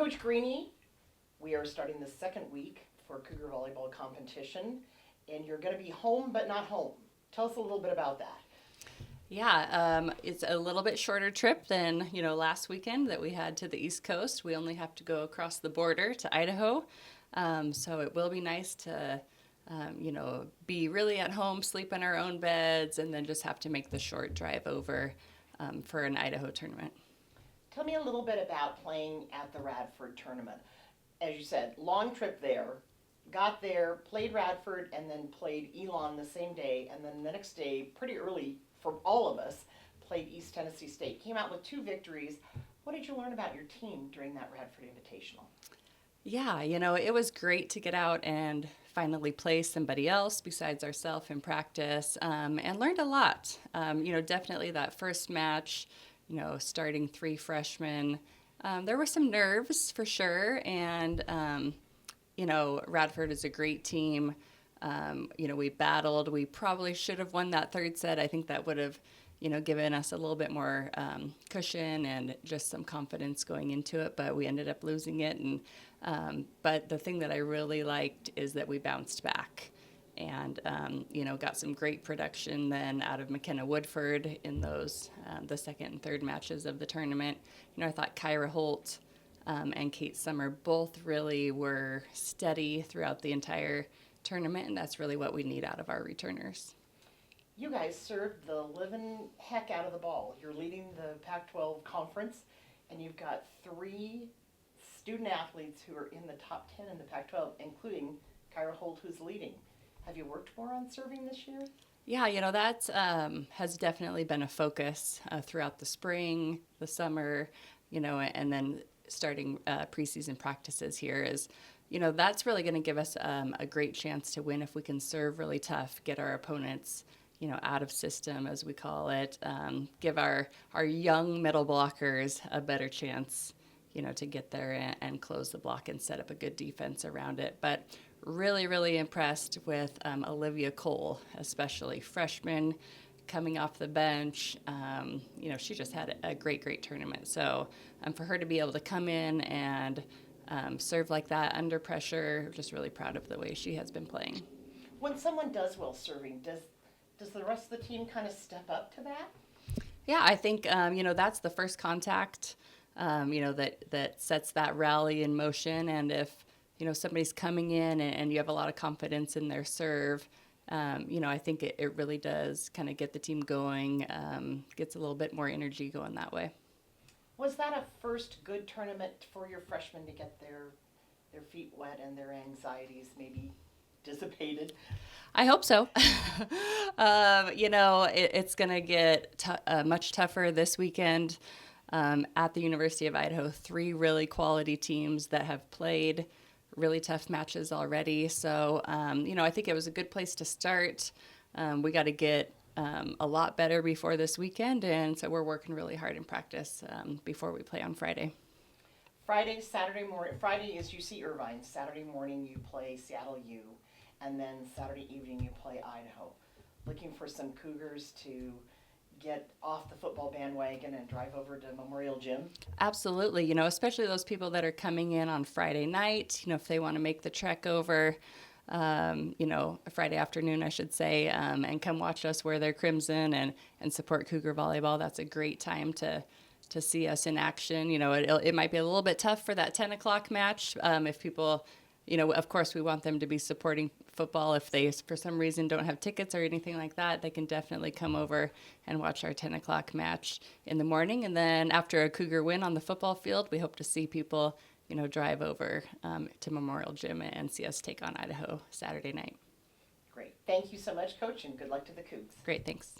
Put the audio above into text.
Coach Greeny, we are starting the second week for Cougar Volleyball competition, and you're going to be home but not home. Tell us a little bit about that. Yeah, it's a little bit shorter trip than, last weekend that we had to the East Coast. We only have to go across the border to Idaho. So it will be nice to, be really at home, sleep in our own beds, and then just have to make the short drive over for an Idaho tournament. Tell me a little bit about playing at the Radford tournament. As you said, long trip there, got there, played Radford, and then played Elon the same day, and then the next day, pretty early for all of us, played East Tennessee State. Came out with 2 victories. What did you learn about your team during that Radford Invitational? Yeah, it was great to get out and finally play somebody else besides ourselves in practice, and learned a lot. Definitely that first match, starting 3 freshmen. There were some nerves for sure, and, Radford is a great team. We battled. We probably should have won that third set. I think that would have, given us a little bit more cushion and just some confidence going into it, but we ended up losing it. And but the thing that I really liked is that we bounced back and, got some great production then out of McKenna Woodford in those, the second and third matches of the tournament. I thought Kyra Holt and Kate Summer both really were steady throughout the entire tournament, and that's really what we need out of our returners. You guys served the living heck out of the ball. You're leading the Pac-12 conference, and you've got 3 student athletes who are in the top 10 in the Pac-12, including Kyra Holt, who's leading. Have you worked more on serving this year? Yeah, that has definitely been a focus throughout the spring, the summer, and then starting preseason practices here is, that's really going to give us a great chance to win if we can serve really tough, get our opponents, out of system, as we call it, give our young middle blockers a better chance, to get there and close the block and set up a good defense around it. But really, really impressed with Olivia Cole, especially freshman coming off the bench. She just had a great tournament. So for her to be able to come in and serve like that under pressure, just really proud of the way she has been playing. When someone does well serving, does the rest of the team kind of step up to that? Yeah, I think, that's the first contact, that sets that rally in motion. And if, somebody's coming in and you have a lot of confidence in their serve, I think it really does kind of get the team going, gets a little bit more energy going that way. Was that a first good tournament for your freshmen to get their feet wet and their anxieties maybe dissipated? I hope so. It's going to get much tougher this weekend at the University of Idaho. 3 really quality teams that have played really tough matches already. So, I think it was a good place to start. We got to get a lot better before this weekend, and so we're working really hard in practice before we play on Friday. Saturday morning. Friday is UC Irvine. Saturday morning you play Seattle U, and then Saturday evening you play Idaho. Looking for some Cougars to get off the football bandwagon and drive over to Memorial Gym? Absolutely. Especially those people that are coming in on Friday night, if they want to make the trek over, Friday afternoon, I should say, and come watch us wear their crimson and support Cougar Volleyball. That's a great time to see us in action. It might be a little bit tough for that 10 o'clock match if people, of course, we want them to be supporting football. If they, for some reason, don't have tickets or anything like that, they can definitely come over and watch our 10 o'clock match in the morning. And then after a Cougar win on the football field, we hope to see people, drive over to Memorial Gym and see us take on Idaho Saturday night. Great. Thank you so much, Coach, and good luck to the Cougs. Great, thanks.